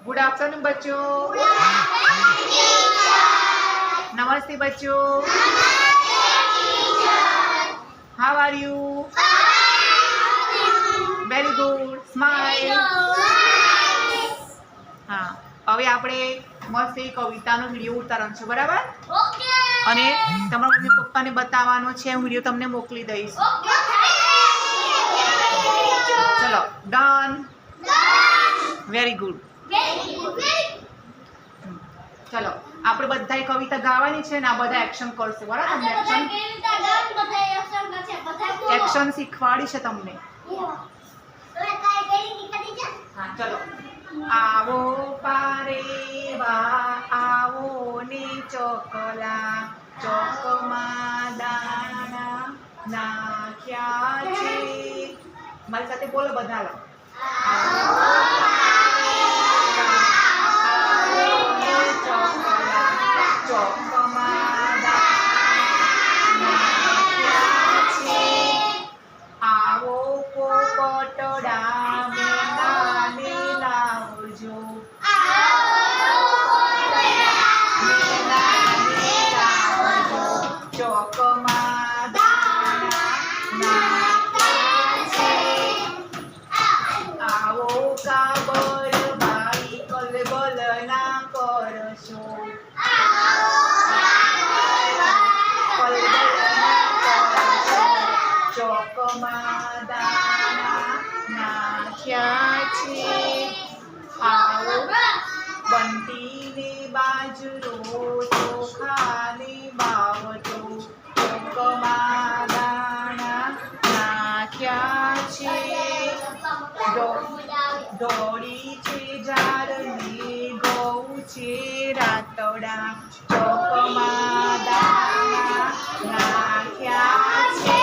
Good afternoon बच्चों। नमस्ते बच्चों। How are you? Very good, smile. हाँ, હવે આપણે મસ્ત એક કવિતાનો વિડિયો ઉતારવાનો છે, બરાબર? ઓકે। અને તમારા મમ્મી પપ્પાને બતાવવાનો છે, હું વિડિયો તમને મોકલી દઈશ। ઓકે। ચલો, ડન। Very good. ચલો, આપણે બધાય કવિતા ગાવાની છે ને આ બધા એક્શન કરશે, બરાબર? તમને એક્શન શીખવાડી છે તમને। હા, ચલો। आवो पारेवा आवो ने चोकला चोकमा दाणा नाख्या छे। मारी साथे बोलो बधा लो। आवो पारेवा आवो ने चोकला चोकमा दाणा नाख्या छे। आवो पोपटड़ा बंटी ने बाजरो चोखा ने बावटो चोकमा दाणा नाख्या छे। दौड़ी छे झाड़ने गऊ छे रातड़ा चोकमा दाणा नाख्या छे।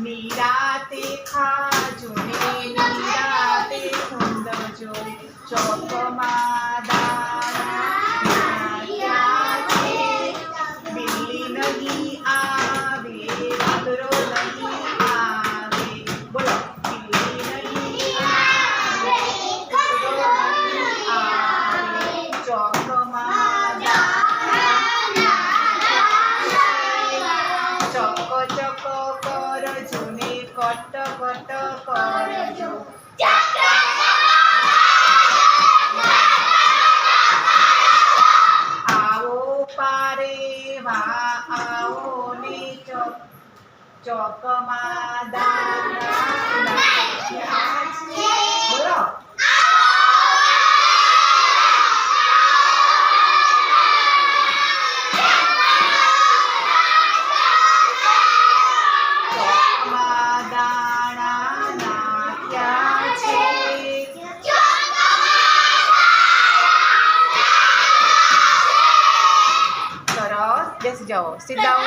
निराते खाजो ने निराते सुंदरजो चोकमा दाणा नाख्या छे। बिल्ली नहीं आवे वांदरो नहीं आवे, बोलो बिल्ली नहीं आवे वांदरो नहीं आवे चोकमा दाणा चको चको करजो ने कट कट करजो। आओ ने चोकमा दाणा नाख्या छे। बोलो चोकमा दाणा नाख्या छे। सरस, બેસી જાઓ, sit down।